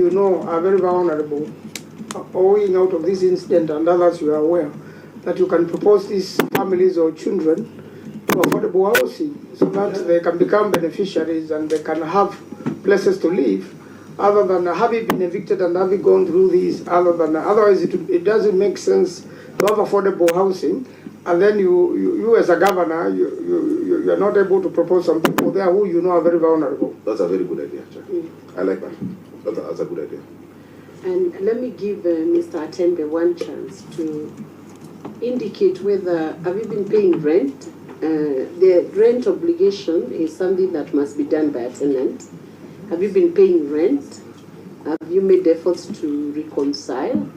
you know are very vulnerable, owing out of this incident and others you are aware, that you can propose these families or children to affordable housing so that they can become beneficiaries and they can have places to live, other than having been evicted and having gone through these, otherwise it doesn't make sense to have affordable housing, and then you as a governor, you are not able to propose some people there who you know are very vulnerable. That's a very good idea, actually. I like that. That's a good idea. And let me give Mr. Atembe one chance to indicate whether, have you been paying rent? The rent obligation is something that must be done by a tenant. Have you been paying rent? Have you made efforts to reconcile?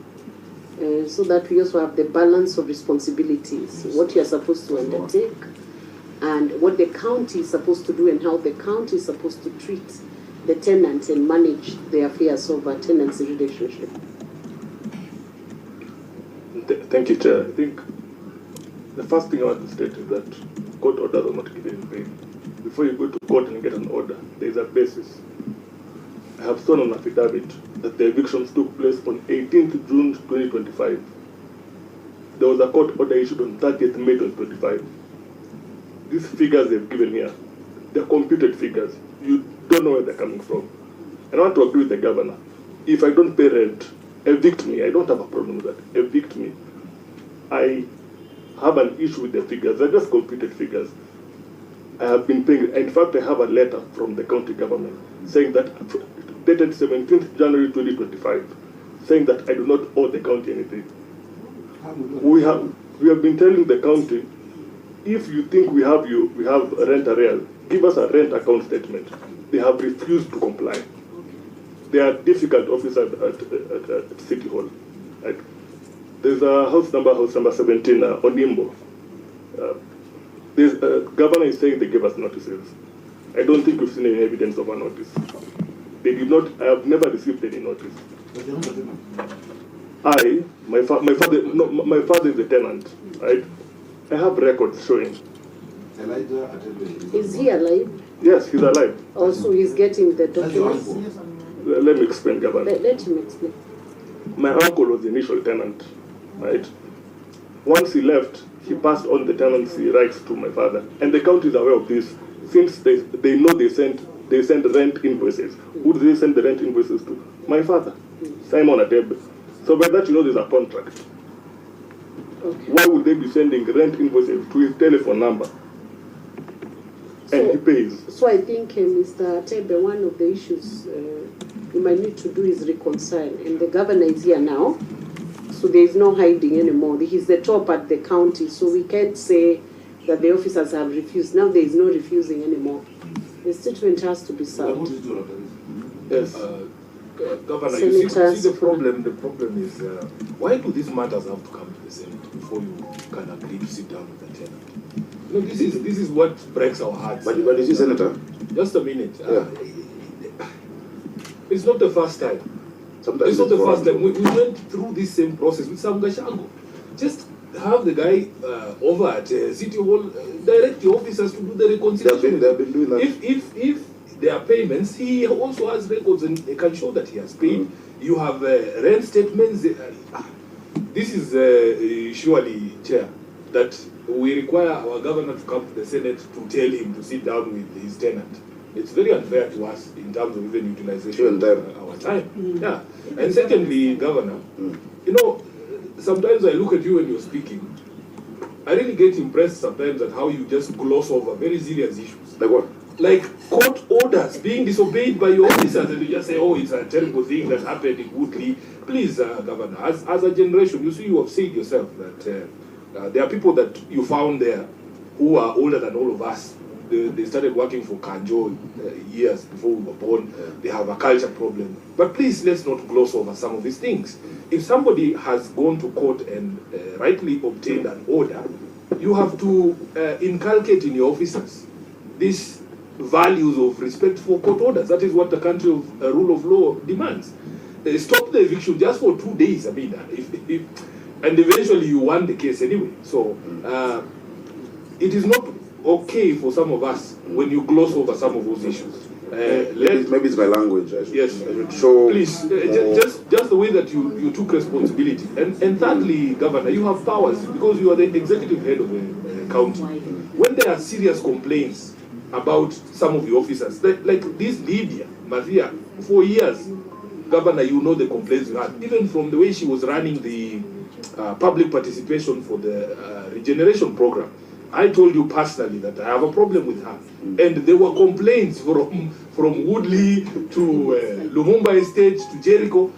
So that we also have the balance of responsibilities, what you are supposed to undertake, and what the county is supposed to do, and how the county is supposed to treat the tenants and manage the affairs of a tenancy relationship. Thank you, Chair. I think the first thing I want to state is that court orders are not given in vain. Before you go to court and get an order, there is a basis. I have sworn on affidavit that the evictions took place on 18th June 2025. There was a court order issued on 30th May 2025. These figures they've given here, they're computed figures. You don't know where they're coming from. And I want to agree with the governor. If I don't pay rent, evict me. I don't have a problem with that. Evict me. I have an issue with the figures. They're just computed figures. I have been paying. In fact, I have a letter from the county government saying that, dated 17th January 2025, saying that I do not owe the county anything. We have been telling the county, if you think we have rent arrears, give us a rent account statement. They have refused to comply. They are difficult officers at City Hall. Right? There's a house number 17, Onimbo. Governor is saying they gave us notices. I don't think we've seen any evidence of a notice. They did not. I have never received any notice. My father is a tenant. Right? I have records showing. Is he alive? Yes, he's alive. Also, he's getting the documents. Let me explain, Governor. Let him explain. My uncle was the initial tenant, right? Once he left, he passed on the tenancy rights to my father, and the county is aware of this. Since they know they send rent invoices. Who do they send the rent invoices to? My father, Simon Atebe. So by that you know there's a contract. Okay. Why would they be sending rent invoices to his telephone number? And he pays. So I think, Mr. Atebe, one of the issues you might need to do is reconcile. And the governor is here now, so there is no hiding anymore. He's the top at the county, so we can't say that the officers have refused. Now there is no refusing anymore. The statement has to be served. Yes. Governor, you see the problem. The problem is, why do these matters have to come to the Senate before you can agree to sit down with the tenant? You know, this is what breaks our hearts. But is he Senator? Just a minute. Yeah. It's not the first time. Sometimes it's not the first time. We went through this same process with Sam Gashago. Just have the guy over at City Hall direct the officers to do the reconciliation. They have been doing that. If there are payments, he also has records and can show that he has paid. You have rent statements. This is surely, Chair, that we require our governor to come to the Senate to tell him to sit down with his tenant. It's very unfair to us in terms of even utilization of our time. Yeah. And secondly, Governor, you know, sometimes I look at you when you're speaking. I really get impressed sometimes at how you just gloss over very serious issues. Like what? Like court orders being disobeyed by your officers, and you just say, oh, it's a terrible thing that happened in Woodley. Please, Governor, as a generation, you see, you have said yourself that there are people that you found there who are older than all of us. They started working for Kanjo years before we were born. They have a culture problem. But please, let's not gloss over some of these things. If somebody has gone to court and rightly obtained an order, you have to inculcate in your officers these values of respect for court orders. That is what the country of rule of law demands. Stop the eviction just for 2 days. I mean, and eventually you won the case anyway. So it is not okay for some of us when you gloss over some of those issues. Maybe it's my language. I should, Yes. I should show. Please, just the way that you took responsibility. And thirdly, Governor, you have powers because you are the executive head of the county. When there are serious complaints about some of the officers, like this Lydia Mathia, for years, Governor, you know the complaints you had, even from the way she was running the public participation for the regeneration program. I told you personally that I have a problem with her. And there were complaints from Woodley to Lumumba Estate to Jericho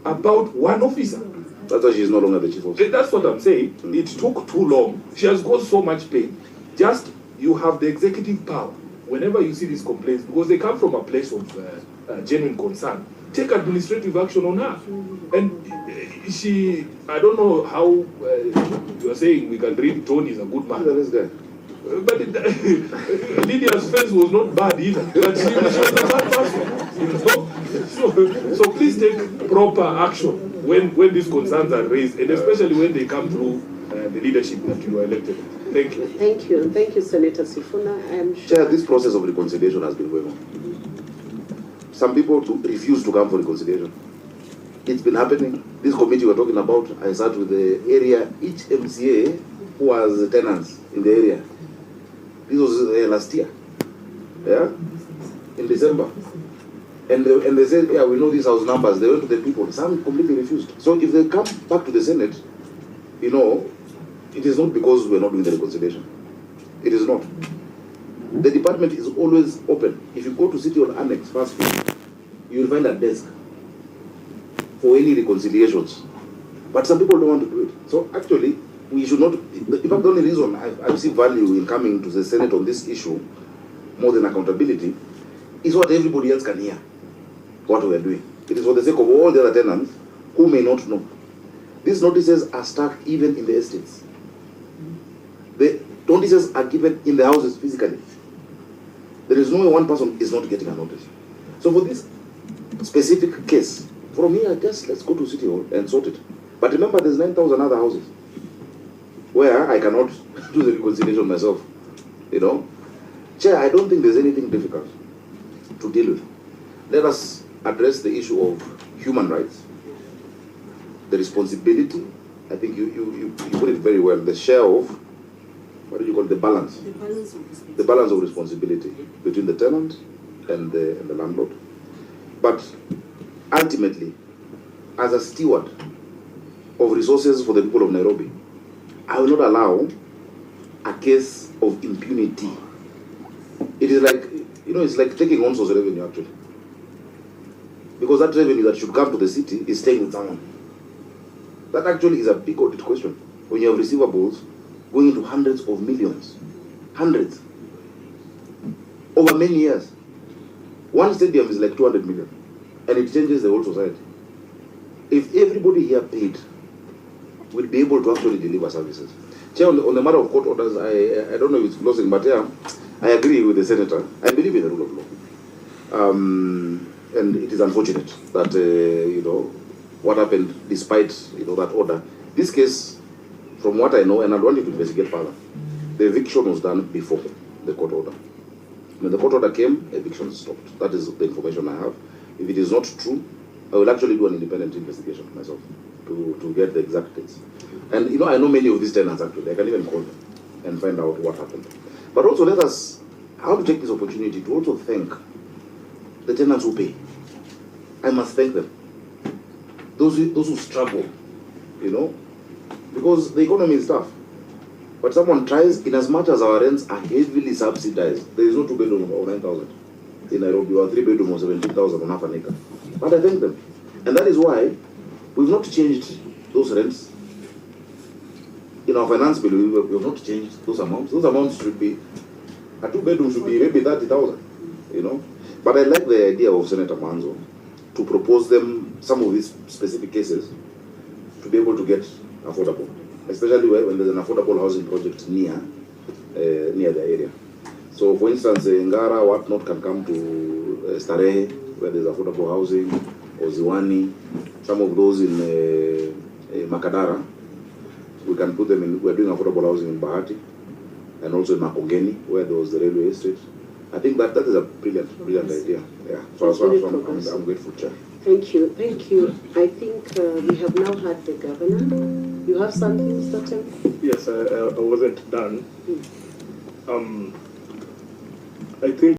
about one officer. That's why she's no longer the chief officer. That's what I'm saying. It took too long. She has got so much pain. Just, you have the executive power. Whenever you see these complaints, because they come from a place of genuine concern, take administrative action on her. And she, I don't know how you are saying we can read Tony is a good man. That is there. But Lydia's face was not bad either. But she was a bad person. You know? So please take proper action when these concerns are raised, and especially when they come through the leadership that you are elected. Thank you. Thank you. Thank you, Senator Sifuna. I am sure. Chair, this process of reconciliation has been going on. Some people refuse to come for reconciliation. It's been happening. This committee we're talking about, I sat with the area, each MCA who was tenants in the area. This was last year, yeah, in December. And they said, yeah, we know these house numbers. They went to the people. Some completely refused. So if they come back to the Senate, you know, it is not because we're not doing the reconciliation. It is not. The department is always open. If you go to City Hall Annex, fast food, you will find a desk for any reconciliations. But some people don't want to do it. So actually, we should not, in fact, the only reason I see value in coming to the Senate on this issue, more than accountability, is what everybody else can hear, what we are doing. It is for the sake of all the other tenants who may not know. These notices are stuck even in the estates. The notices are given in the houses physically. There is no way one person is not getting a notice. So for this specific case, from here, just let's go to City Hall and sort it. But remember, there's 9,000 other houses where I cannot do the reconciliation myself. You know? Chair, I don't think there's anything difficult to deal with. Let us address the issue of human rights, the responsibility. I think you put it very well. The share of, what do you call it, the balance? The balance of responsibility between the tenant and the landlord. But ultimately, as a steward of resources for the people of Nairobi, I will not allow a case of impunity. It is like, you know, it's like taking on source revenue actually. Because that revenue that should come to the city is staying with someone. That actually is a big audit question. When you have receivables going into hundreds of millions, hundreds, over many years. One stadium is like 200 million, and it changes the whole society. If everybody here paid, we'll be able to actually deliver services. Chair, on the matter of court orders, I don't know if it's closing, but yeah, I agree with the senator. I believe in the rule of law. And it is unfortunate that, you know, what happened despite, you know, that order. This case, from what I know, and I want you to investigate further, the eviction was done before the court order. When the court order came, eviction stopped. That is the information I have. If it is not true, I will actually do an independent investigation myself to get the exact dates. And, you know, I know many of these tenants actually. I can even call them and find out what happened. But also I want to take this opportunity to also thank the tenants who pay. I must thank them. Those who struggle, you know, because the economy is tough. But someone tries, in as much as our rents are heavily subsidized, there is no 2-bedroom of 9,000 in Nairobi or 3-bedroom of 17,000 on half an acre. But I thank them. And that is why we've not changed those rents. In our finance bill, we have not changed those amounts. Those amounts should be, a 2-bedroom should be maybe 30,000, you know. But I like the idea of Senator Manzo to propose them, some of these specific cases, to be able to get affordable, especially when there's an affordable housing project near the area. So, for instance, Ngara, whatnot can come to Starehe, where there's affordable housing, or Ziwani, some of those in Makadara. We can put them in, we're doing affordable housing in Bahati, and also in Makongeni, where there was the railway estate. I think that is a brilliant idea. Yeah. So It's very I'm progressive. grateful, Chair. Thank you. I think we have now had the governor. You have something, Mr. Temple? Yes, I wasn't done. I think